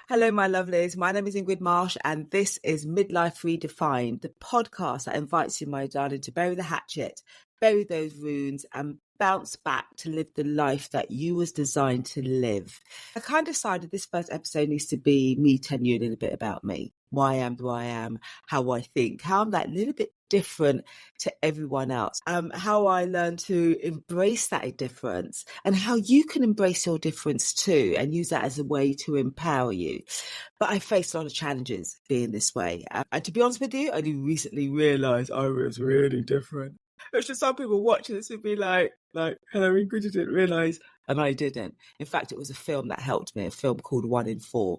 Hello, my lovelies. My name is Ingrid Marsh, and this is Midlife Redefined, the podcast that invites you, my darling, to bury the hatchet, bury those wounds, and bounce back to live the life that you was designed to live. I kind of decided this first episode needs to be me telling you a little bit about me, why I am who I am, how I think, how I'm that little bit different to everyone else, how I learned to embrace that difference and how you can embrace your difference too and use that as a way to empower you. But I faced a lot of challenges being this way. And to be honest with you, I only recently realised I was really different. Which to some people watching this would be like, hello, Ingrid, you didn't realise. And I didn't. In fact, it was a film that helped me, a film called 1 in 4.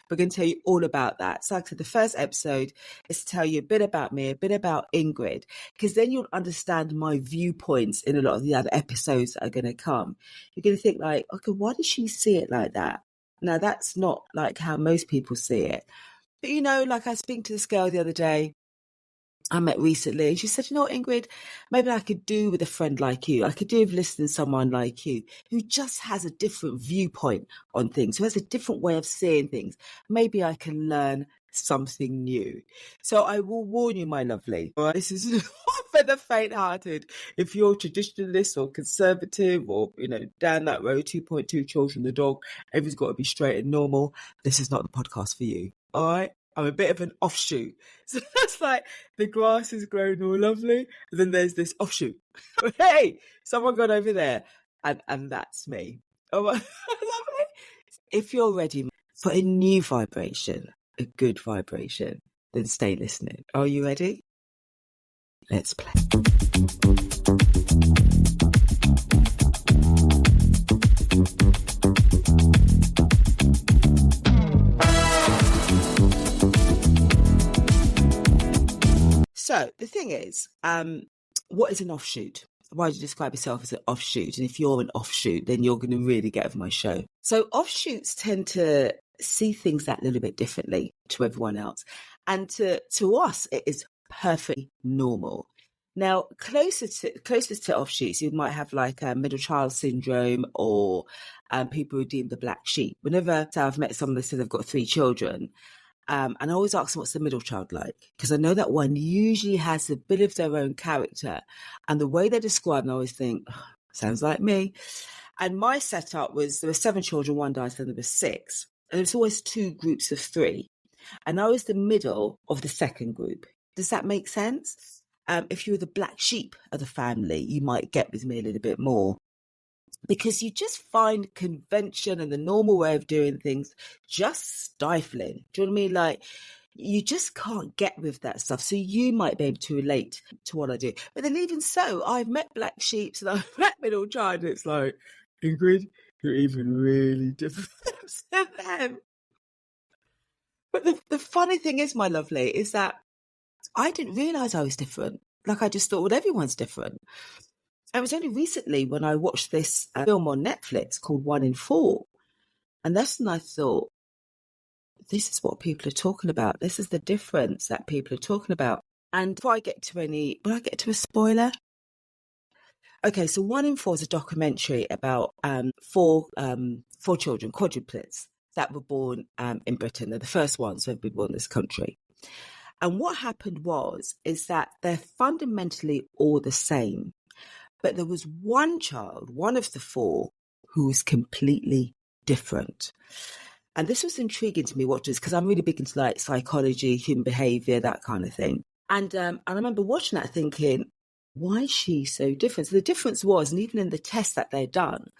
We're going to tell you all about that. So like I said, the first episode is to tell you a bit about me, a bit about Ingrid, because then you'll understand my viewpoints in a lot of the other episodes that are going to come. You're going to think like, okay, why does she see it like that? Now, that's not like how most people see it. But, you know, like I was speaking to this girl the other day, I met recently, and she said, you know what, Ingrid, maybe I could do with a friend like you. I could do with listening to someone like you who just has a different viewpoint on things, who has a different way of seeing things. Maybe I can learn something new. So I will warn you, my lovely, all right, this is not for the faint-hearted. If you're traditionalist or conservative or, you know, down that road, 2.2 children, the dog, everything's got to be straight and normal, this is not the podcast for you, all right? I'm a bit of an offshoot. So that's like the grass is growing all lovely. And then there's this offshoot. Hey, someone got over there. And that's me. Oh, lovely. If you're ready for a new vibration, a good vibration, then stay listening. Are you ready? Let's play. So the thing is, what is an offshoot? Why do you describe yourself as an offshoot? And if you're an offshoot, then you're going to really get over my show. So offshoots tend to see things that little bit differently to everyone else. And to us, it is perfectly normal. Now, closest to offshoots, you might have like a middle child syndrome or people who deem the black sheep. Whenever I've met someone that says they've got 3 children, and I always ask them, what's the middle child like? Because I know that one usually has a bit of their own character. And the way they describe them, I always think, oh, sounds like me. And my setup was, there were 7 children, one died, so there were 6. And there's always 2 groups of 3. And I was the middle of the second group. Does that make sense? If you were the black sheep of the family, you might get with me a little bit more. Because you just find convention and the normal way of doing things just stifling. Do you know what I mean? Like, you just can't get with that stuff. So you might be able to relate to what I do. But then even so, I've met black sheep and I've met middle child. And it's like, Ingrid, you're even really different than them. But the funny thing is, my lovely, is that I didn't realise I was different. Like, I just thought, well, everyone's different. It was only recently when I watched this film on Netflix called 1 in 4. And that's when I thought, this is what people are talking about. This is the difference that people are talking about. And before I get to will I get to a spoiler? Okay, so 1 in 4 is a documentary about 4 children, quadruplets, that were born in Britain. They're the first ones who have been born in this country. And what happened is that they're fundamentally all the same. But there was one child, one of the 4, who was completely different. And this was intriguing to me, because I'm really big into like psychology, human behavior, that kind of thing. And I remember watching that thinking, why is she so different? So the difference was, and even in the test that they'd done,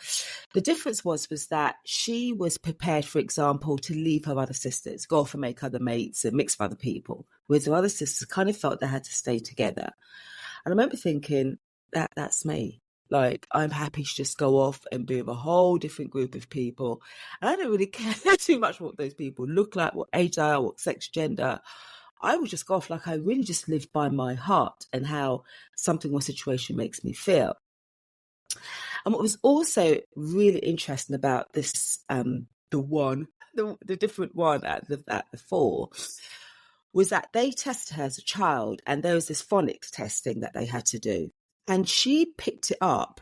the difference was that she was prepared, for example, to leave her other sisters, go off and make other mates and mix with other people, whereas her other sisters kind of felt they had to stay together. And I remember thinking, that's me. Like, I'm happy to just go off and be with a whole different group of people. And I don't really care too much what those people look like, what age they are, what sex, gender. I would just go off like I really just live by my heart and how something or situation makes me feel. And what was also really interesting about this, the different one at the 4, was that they tested her as a child, and there was this phonics testing that they had to do. And she picked it up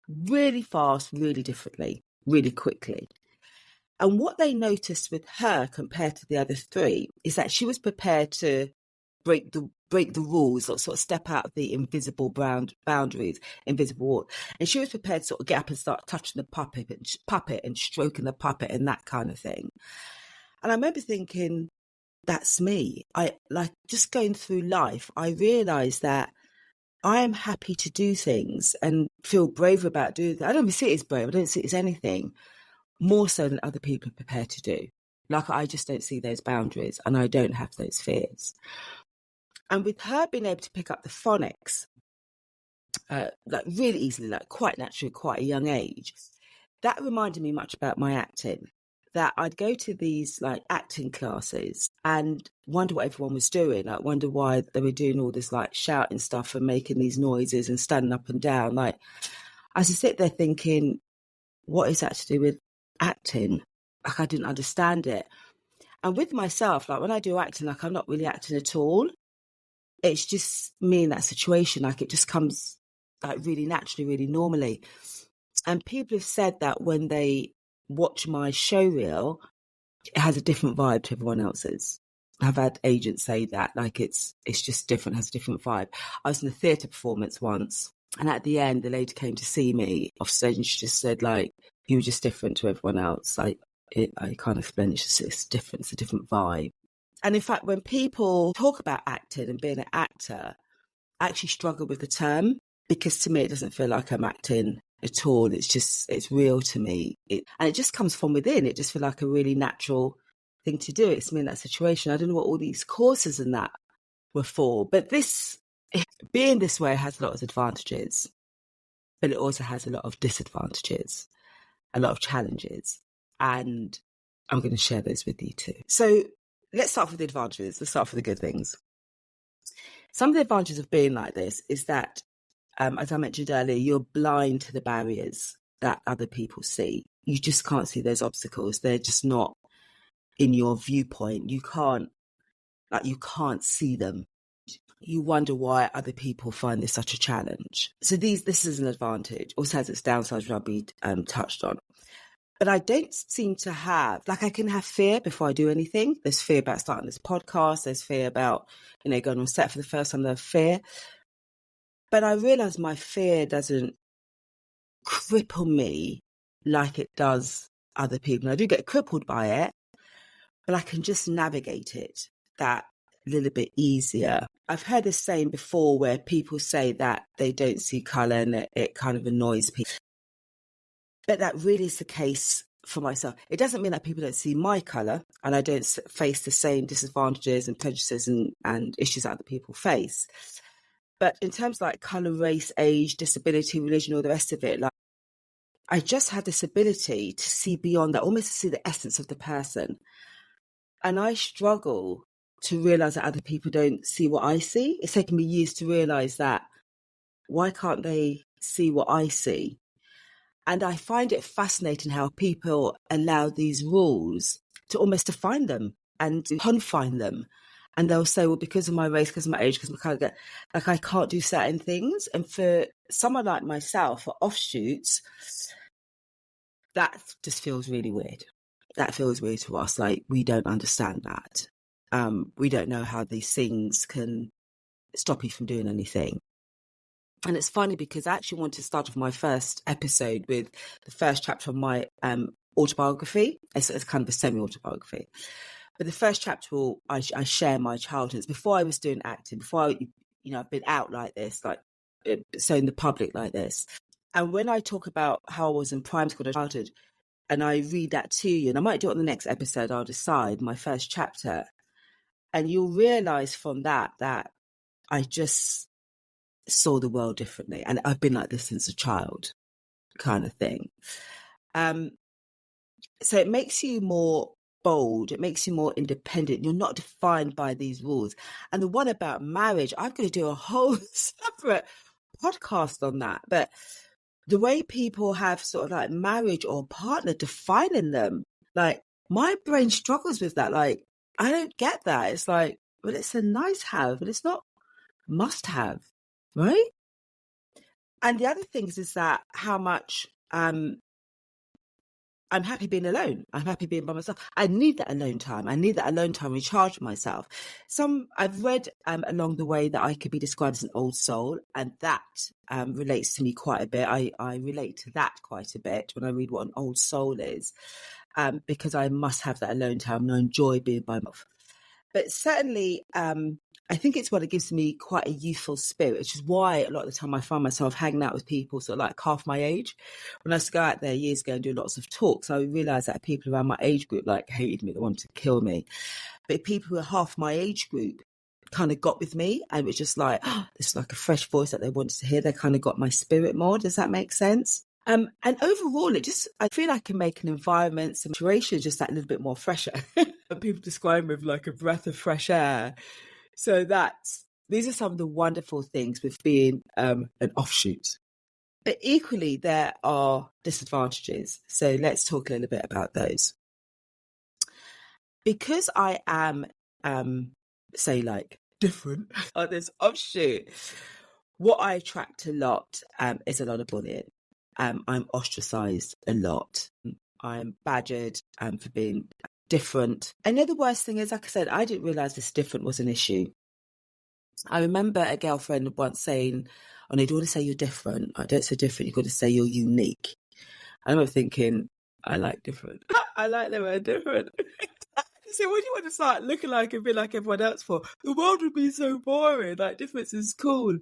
really fast, really differently, really quickly. And what they noticed with her compared to the other three is that she was prepared to break the rules, or sort of step out of the invisible boundaries, invisible wall. And she was prepared to sort of get up and start touching the puppet and stroking the puppet and that kind of thing. And I remember thinking, that's me. I like just going through life, I realised that I am happy to do things and feel brave about doing that. I don't see it as brave. I don't see it as anything more so than other people are prepared to do. Like, I just don't see those boundaries and I don't have those fears. And with her being able to pick up the phonics, like really easily, like quite naturally, quite a young age, that reminded me much about my acting. That I'd go to these like acting classes and wonder what everyone was doing. Like, wonder why they were doing all this like shouting stuff and making these noises and standing up and down. Like, I used to sit there thinking, what is that to do with acting? Like, I didn't understand it. And with myself, like when I do acting, like I'm not really acting at all. It's just me in that situation. Like, it just comes like really naturally, really normally. And people have said that when they watch my show reel, it has a different vibe to everyone else's. I've had agents say that, like it's just different, has a different vibe. I was in a theatre performance once, and at the end, the lady came to see me off stage, and she just said, like, you were just different to everyone else. I can't explain. It's different. It's a different vibe. And in fact, when people talk about acting and being an actor, I actually struggle with the term, because to me, it doesn't feel like I'm acting at all. It's real to me. And it just comes from within. It just feels like a really natural thing to do. It's me in that situation. I don't know what all these courses and that were for, but being this way has a lot of advantages, but it also has a lot of disadvantages, a lot of challenges. And I'm going to share those with you too. So let's start with the advantages. Let's start with the good things. Some of the advantages of being like this is that, as I mentioned earlier, you're blind to the barriers that other people see. You just can't see those obstacles. They're just not in your viewpoint. You can't see them. You wonder why other people find this such a challenge. So this is an advantage. Also has its downsides, which I'll be touched on. But I don't seem to have, like, I can have fear before I do anything. There's fear about starting this podcast. There's fear about, going on set for the first time. There's fear. But I realise my fear doesn't cripple me like it does other people. And I do get crippled by it, but I can just navigate it that little bit easier. I've heard this saying before where people say that they don't see colour and it kind of annoys people. But that really is the case for myself. It doesn't mean that people don't see my colour and I don't face the same disadvantages and prejudices and issues that other people face. But in terms of like colour, race, age, disability, religion, all the rest of it, like, I just have this ability to see beyond that, almost to see the essence of the person. And I struggle to realise that other people don't see what I see. It's taken me years to realise that. Why can't they see what I see? And I find it fascinating how people allow these rules to almost define them and to confine them. And they'll say, well, because of my race, because of my age, because of my colour, like I can't do certain things. And for someone like myself, for offshoots, that just feels really weird. That feels weird to us. Like, we don't understand that. We don't know how these things can stop you from doing anything. And it's funny because I actually wanted to start off my first episode with the first chapter of my autobiography. It's kind of a semi-autobiography. But the first chapter, I share my childhood. Before I was doing acting, before I've been out like this, like so in the public like this. And when I talk about how I was in primary school and childhood, and I read that to you, and I might do it on the next episode, I'll decide, my first chapter. And you'll realise from that I just saw the world differently. And I've been like this since a child, kind of thing. So it makes you more bold. It makes you more independent. You're not defined by these rules. And the one about marriage, I'm going to do a whole separate podcast on that. But the way people have sort of like marriage or partner defining them, like my brain struggles with that. Like, I don't get that. It's like, well, it's a nice have, but it's not must have, right? And the other things is that how much I'm happy being alone. I'm happy being by myself. I need that alone time. I need that alone time to recharge myself. I've read along the way that I could be described as an old soul, and that relates to me quite a bit. I relate to that quite a bit when I read what an old soul is, because I must have that alone time and I enjoy being by myself. But certainly, I think it's what it gives me quite a youthful spirit, which is why a lot of the time I find myself hanging out with people sort of like half my age. When I used to go out there years ago and do lots of talks, I realised that people around my age group like hated me, they wanted to kill me. But people who are half my age group kind of got with me, and it was just like, oh, this is like a fresh voice that they wanted to hear. They kind of got my spirit more. Does that make sense? And overall, I feel I can make an environment, some situation just that little bit more fresher. And people describe me with like a breath of fresh air. So these are some of the wonderful things with being an offshoot. But equally, there are disadvantages. So let's talk a little bit about those. Because I am, say, like different on this offshoot, what I attract a lot is a lot of bullying. I'm ostracized a lot. I'm badgered for being different. And the worst thing is, like I said, I didn't realize this different was an issue. I remember a girlfriend once saying, oh, no, you don't want to say you're different. I don't say different. You've got to say you're unique. I remember thinking, I like different. I like the word different. So what do you want to start looking like and be like everyone else for? The world would be so boring. Like, difference is cool.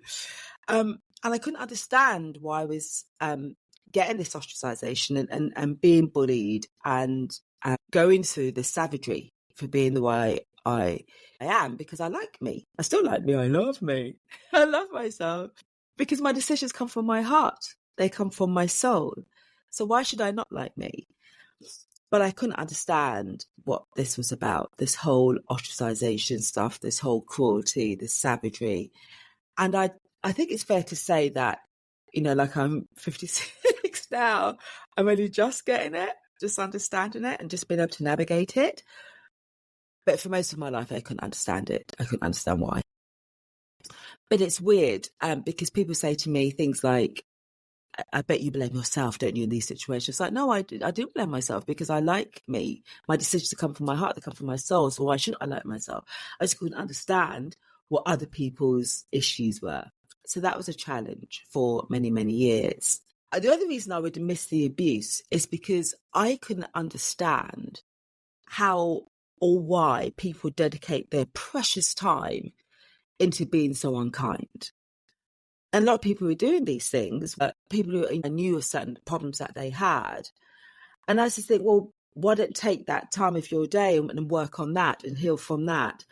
And I couldn't understand why I was getting this ostracization and being bullied and going through the savagery for being the way I am, because I like me. I still like me. I love me. I love myself because my decisions come from my heart. They come from my soul. So why should I not like me? But I couldn't understand what this was about, this whole ostracization stuff, this whole cruelty, this savagery. And I think it's fair to say that, like I'm 56 now, I'm only just getting it, just understanding it and just being able to navigate it. But for most of my life, I couldn't understand it. I couldn't understand why. But it's weird because people say to me things like, I bet you blame yourself, don't you, in these situations? It's like, no, I do blame myself because I like me. My decisions come from my heart, they come from my soul. So why shouldn't I like myself? I just couldn't understand what other people's issues were. So that was a challenge for many, many years. The other reason I would miss the abuse is because I couldn't understand how or why people dedicate their precious time into being so unkind. And a lot of people who were doing these things, people who knew of certain problems that they had. And I just think, well, why don't take that time of your day and work on that and heal from that?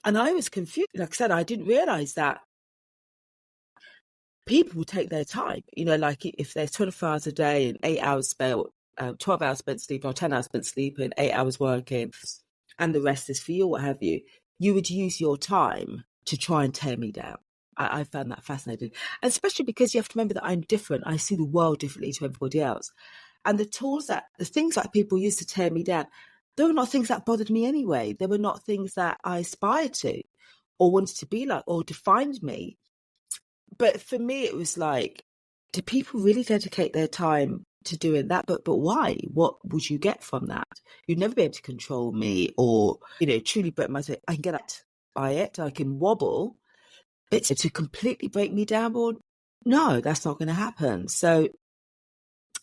And I was confused. Like I said, I didn't realize that people will take their time. Like if there's 24 hours a day and 8 hours spent, 12 hours spent sleeping or 10 hours spent sleeping, 8 hours working, and the rest is for you, what have you, you would use your time to try and tear me down. I found that fascinating. And especially because you have to remember that I'm different. I see the world differently to everybody else. And the things that people used to tear me down, they were not things that bothered me anyway. They were not things that I aspired to or wanted to be like or defined me. But for me, it was like, do people really dedicate their time to doing that? But why? What would you get from that? You'd never be able to control me or, truly break myself. I can get at by it. I can wobble. But to completely break me down, well, no, that's not going to happen. So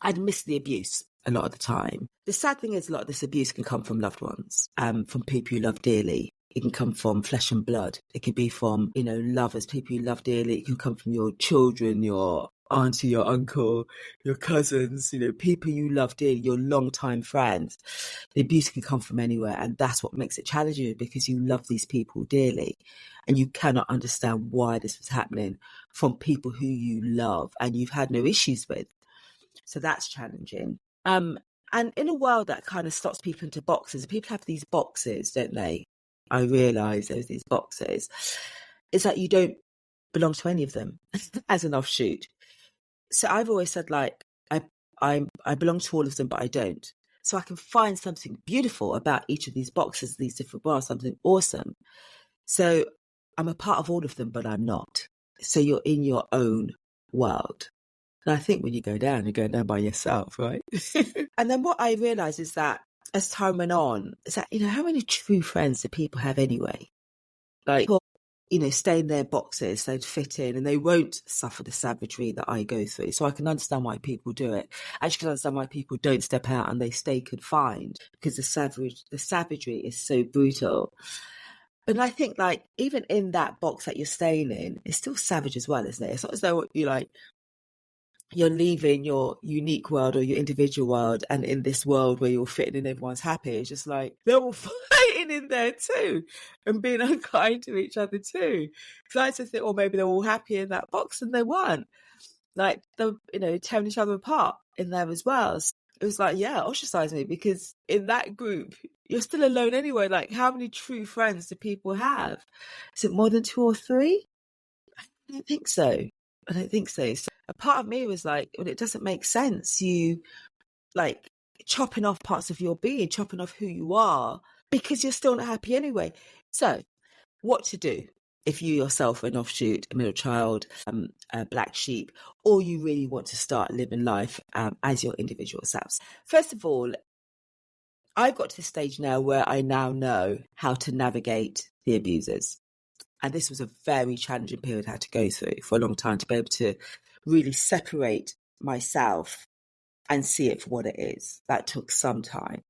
I'd miss the abuse a lot of the time. The sad thing is a lot of this abuse can come from loved ones, from people you love dearly. It can come from flesh and blood. It could be from, lovers, people you love dearly. It can come from your children, your auntie, your uncle, your cousins, people you love dearly, your longtime friends. The abuse can come from anywhere. And that's what makes it challenging because you love these people dearly and you cannot understand why this was happening from people who you love and you've had no issues with. So that's challenging. And in a world that kind of slots people into boxes, people have these boxes, don't they? I realise there's these boxes. It's like you don't belong to any of them as an offshoot. So I've always said, like, I belong to all of them, but I don't. So I can find something beautiful about each of these boxes, these different worlds, something awesome. So I'm a part of all of them, but I'm not. So you're in your own world. And I think when you go down, you're going down by yourself, right? And then what I realised is that as time went on, is that, how many true friends do people have anyway? Like, stay in their boxes, they'd fit in and they won't suffer the savagery that I go through. So I can understand why people do it. I actually can understand why people don't step out and they stay confined, because the savagery is so brutal. But I think, like, even in that box that you're staying in, it's still savage as well, isn't it? It's not as though you're leaving your unique world or your individual world and in this world where you're fitting in, everyone's happy. It's just like they're all fighting in there too and being unkind to each other too. Because I used to think, maybe they're all happy in that box, and they weren't. Like, they're, tearing each other apart in there as well. So it was like, ostracize me, because in that group, you're still alone anyway. Like, how many true friends do people have? Is it more than 2 or 3? I don't think so. So a part of me was like, well, it doesn't make sense. You, like, chopping off parts of your being, chopping off who you are, because you're still not happy anyway. So what to do if you yourself are an offshoot, a middle child, a black sheep, or you really want to start living life as your individual selves? First of all, I've got to the stage now where I now know how to navigate the abusers. And this was a very challenging period I had to go through for a long time, to be able to really separate myself and see it for what it is. That took some time.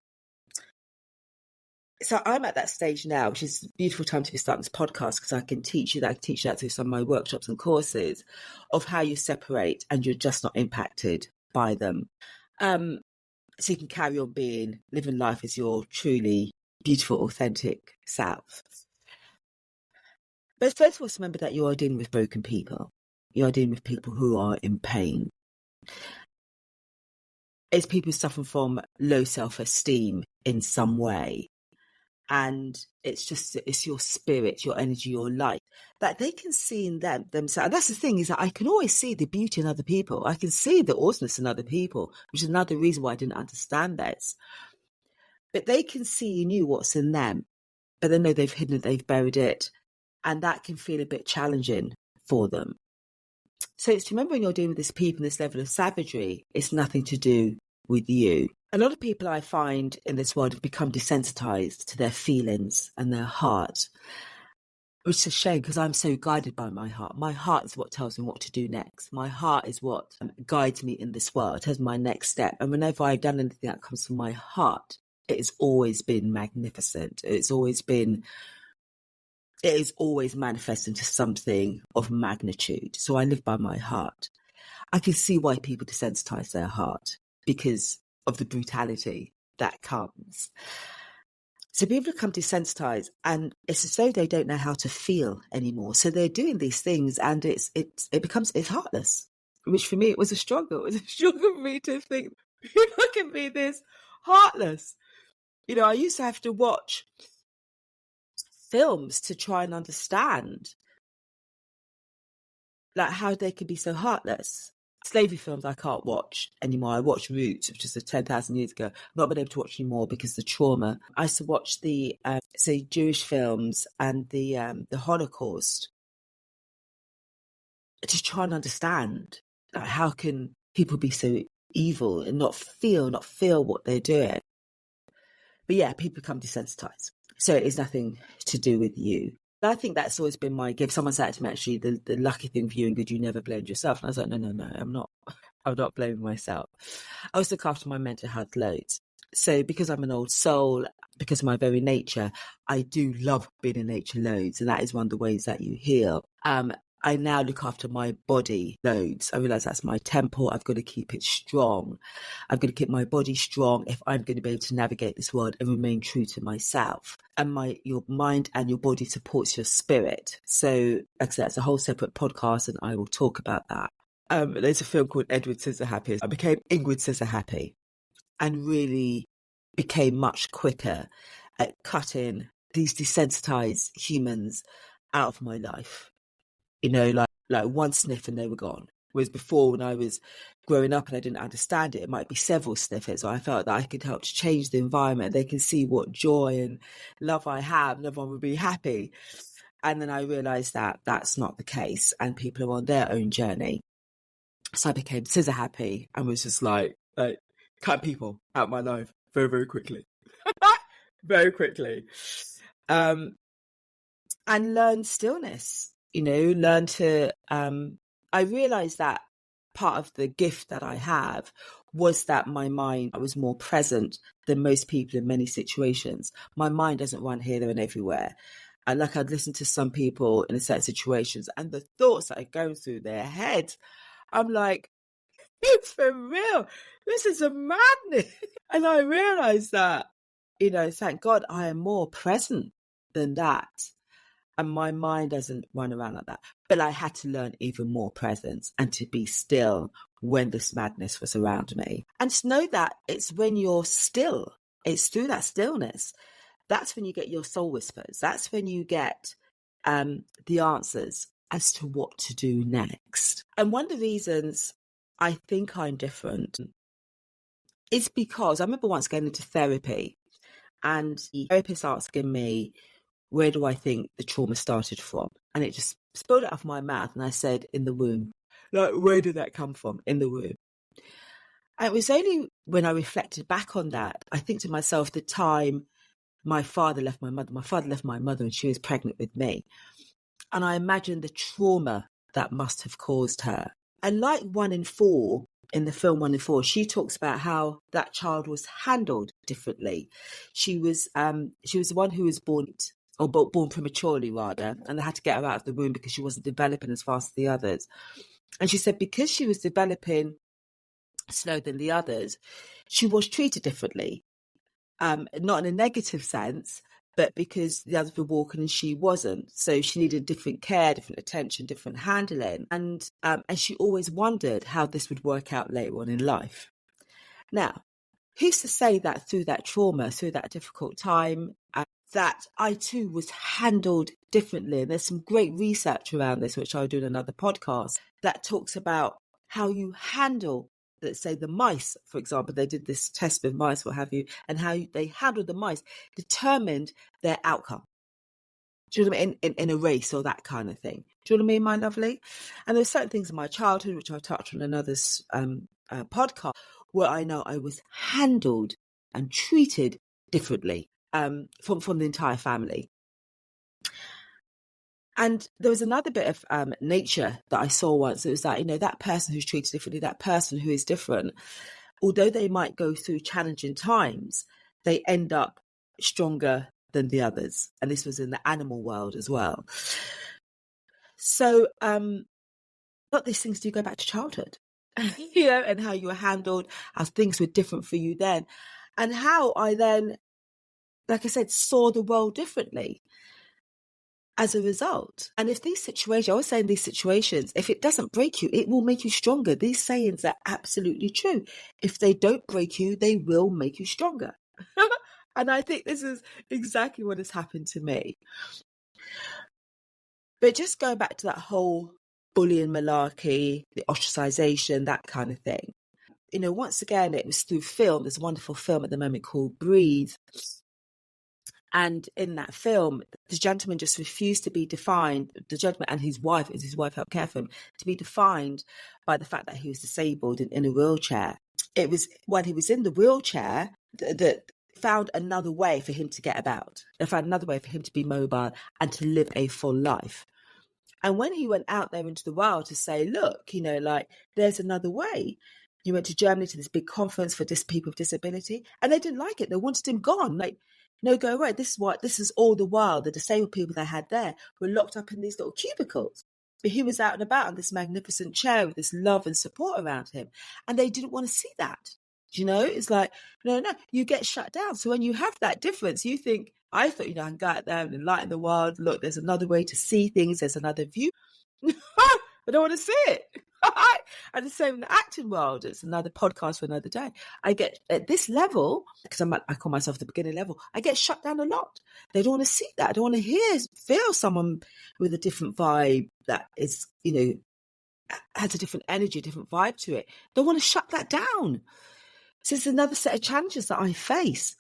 So I'm at that stage now, which is a beautiful time to be starting this podcast, because I can teach you that. I can teach that through some of my workshops and courses, of how you separate and you're just not impacted by them. So you can carry on living life as your truly beautiful, authentic self. But first of all, remember that you are dealing with broken people. You are dealing with people who are in pain. It's people suffering from low self-esteem in some way. And it's your spirit, your energy, your light, that they can see in themselves. And that's the thing, is that I can always see the beauty in other people. I can see the awesomeness in other people, which is another reason why I didn't understand this. But they can see in you what's in them, but they know they've hidden it, they've buried it. And that can feel a bit challenging for them. So it's to remember, when you're dealing with this people, this level of savagery, it's nothing to do with you. A lot of people I find in this world have become desensitized to their feelings and their heart, which is a shame, because I'm so guided by my heart. My heart is what tells me what to do next. My heart is what guides me in this world, tells me my next step. And whenever I've done anything that comes from my heart, it has always been magnificent. It is always manifest into something of magnitude. So I live by my heart. I can see why people desensitize their heart, because of the brutality that comes. So people become desensitized, and it's as though they don't know how to feel anymore. So they're doing these things, and it's heartless, which for me, it was a struggle. It was a struggle for me to think, people can be this heartless. I used to have to watch films to try and understand, like, how they could be so heartless. Slavery films I can't watch anymore. I watched Roots, which is 10,000 years ago. I've not been able to watch anymore because of the trauma. I used to watch the Jewish films and the Holocaust to try and understand, like, how can people be so evil and not feel what they're doing. But yeah, people become desensitized. So it is nothing to do with you. I think that's always been my gift. Someone said to me, actually, the lucky thing for you, Ingrid, you never blamed yourself. And I was like, no, I'm not blaming myself. I always look after my mental health loads. So because I'm an old soul, because of my very nature, I do love being in nature loads. And that is one of the ways that you heal. I now look after my body loads. I realise that's my temple. I've got to keep it strong. I've got to keep my body strong if I'm going to be able to navigate this world and remain true to myself. And your mind and your body supports your spirit. So, like I said, it's a whole separate podcast, and I will talk about that. There's a film called Edward Says the Happiest. I became Ingrid Says the Happy, and really became much quicker at cutting these desensitized humans out of my life. Like one sniff and they were gone. Whereas before, when I was growing up and I didn't understand it, it might be several sniffers. So I felt that I could help to change the environment. They can see what joy and love I have, and everyone would be happy. And then I realised that that's not the case, and people are on their own journey. So I became scissor happy and was just like cut people out my life very, very quickly. Very quickly. And learn stillness, learn to, I realized that part of the gift that I have was that my mind was more present than most people in many situations. My mind doesn't run here, there and everywhere. And like I'd listen to some people in certain situations and the thoughts that are going through their heads, I'm like, it's for real. This is a madness. And I realized that, thank God I am more present than that. And my mind doesn't run around like that. But I had to learn even more presence and to be still when this madness was around me. And to know that it's when you're still, it's through that stillness, that's when you get your soul whispers. That's when you get the answers as to what to do next. And one of the reasons I think I'm different is because I remember once going into therapy and the therapist asking me, where do I think the trauma started from? And it just spilled out of my mouth. And I said, in the womb. Like, where did that come from? In the womb. And it was only when I reflected back on that, I think to myself, the time my father left my mother. My father left my mother when she was pregnant with me. And I imagined the trauma that must have caused her. And like 1 in 4, in the film 1 in 4, she talks about how that child was handled differently. She was the one who was born prematurely rather, and they had to get her out of the womb because she wasn't developing as fast as the others. And she said because she was developing slower than the others, she was treated differently. Not in a negative sense, but because the others were walking and she wasn't. So she needed different care, different attention, different handling. And she always wondered how this would work out later on in life. Now, who's to say that through that trauma, through that difficult time, that I too was handled differently? And there's some great research around this, which I'll do in another podcast, that talks about how you handle, let's say the mice, for example. They did this test with mice, what have you, and how they handled the mice determined their outcome. Do you know what I mean? In a race or that kind of thing. Do you know what I mean, my lovely? And there's certain things in my childhood, which I'll touch on another podcast, where I know I was handled and treated differently from the entire family. And there was another bit of nature that I saw once. It was that, that person who's treated differently, that person who is different, although they might go through challenging times, they end up stronger than the others. And this was in the animal world as well. So a lot of these things do go back to childhood, and how you were handled, how things were different for you then, and how I then, like I said, saw the world differently as a result. And if these situations, I always say in these situations, if it doesn't break you, it will make you stronger. These sayings are absolutely true. If they don't break you, they will make you stronger. And I think this is exactly what has happened to me. But just going back to that whole bullying malarkey, the ostracization, that kind of thing. Once again, it was through film. There's a wonderful film at the moment called Breathe. And in that film, the gentleman just refused to be defined, the gentleman and his wife helped care for him, to be defined by the fact that he was disabled in a wheelchair. It was when he was in the wheelchair that found another way for him to get about. They found another way for him to be mobile and to live a full life. And when he went out there into the world to say, look, there's another way. He went to Germany to this big conference for people with disability, and they didn't like it. They wanted him gone. Like, no, go away. This is all the while the disabled people they had there were locked up in these little cubicles. But he was out and about in this magnificent chair with this love and support around him. And they didn't want to see that. It's like, no, you get shut down. So when you have that difference, you think, I thought, I can go out there and enlighten the world. Look, there's another way to see things. There's another view. I don't want to see it. And the same in the acting world. It's another podcast for another day. I get at this level, because I call myself the beginner level, I get shut down a lot. They don't want to see that. I don't want to feel someone with a different vibe that is, has a different energy, different vibe to it. They want to shut that down. So it's another set of challenges that I face.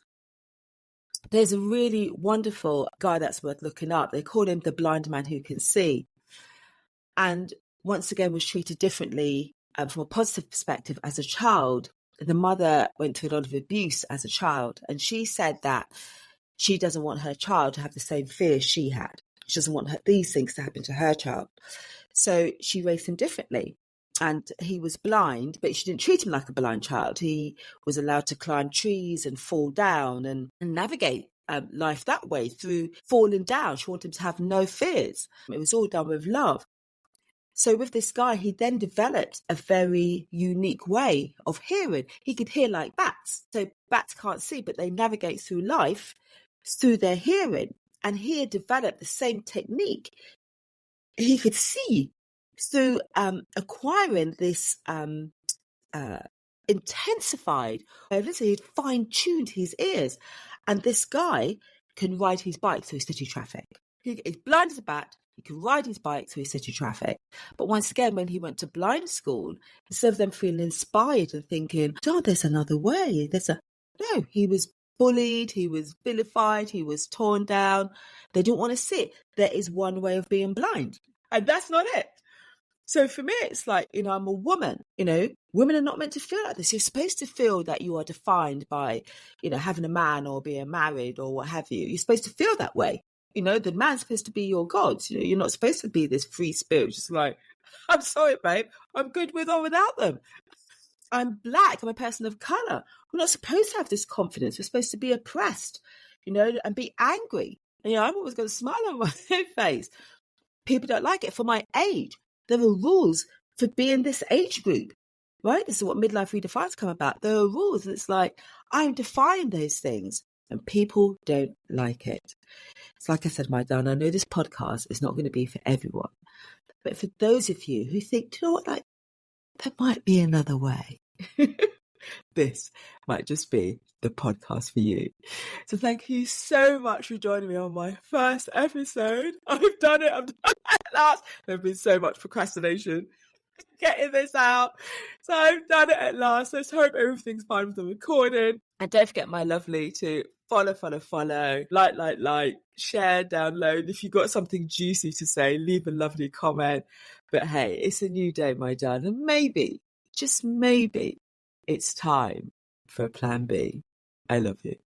There's a really wonderful guy that's worth looking up. They call him the blind man who can see. And once again was treated differently from a positive perspective, as a child, the mother went through a lot of abuse as a child. And she said that she doesn't want her child to have the same fears she had. She doesn't want these things to happen to her child. So she raised him differently. And he was blind, but she didn't treat him like a blind child. He was allowed to climb trees and fall down and navigate life that way through falling down. She wanted him to have no fears. It was all done with love. So with this guy, he then developed a very unique way of hearing. He could hear like bats. So bats can't see, but they navigate through life through their hearing. And he had developed the same technique. He could see through acquiring this intensified, he'd fine-tuned his ears. And this guy can ride his bike through city traffic. He's blind as a bat. He can ride his bike through city traffic. But once again, when he went to blind school, instead of them feeling inspired and thinking, oh, there's another way. No, he was bullied, he was vilified, he was torn down. They didn't want to see. There is one way of being blind. And that's not it. So for me, it's like, I'm a woman, women are not meant to feel like this. You're supposed to feel that you are defined by, having a man or being married or what have you. You're supposed to feel that way. The man's supposed to be your God. You're not supposed to be this free spirit. Just like, I'm sorry, babe. I'm good with or without them. I'm black. I'm a person of color. We're not supposed to have this confidence. We're supposed to be oppressed, and be angry. And, I'm always going to smile on my face. People don't like it. For my age, there are rules for being this age group, right? This is what Midlife Redefined's come about. There are rules. And it's like, I'm defying those things. And people don't like it. It's like I said, my darling, I know this podcast is not going to be for everyone. But for those of you who think, do you know what, like, there might be another way. This might just be the podcast for you. So thank you so much for joining me on my first episode. I've done it at last. There's been so much procrastination getting this out. So I've done it at last. Let's hope everything's fine with the recording. And don't forget, my lovely, to follow, like, share, download. If you've got something juicy to say, leave a lovely comment. But hey, it's a new day, my darling. And maybe, just maybe, it's time for a plan B. I love you.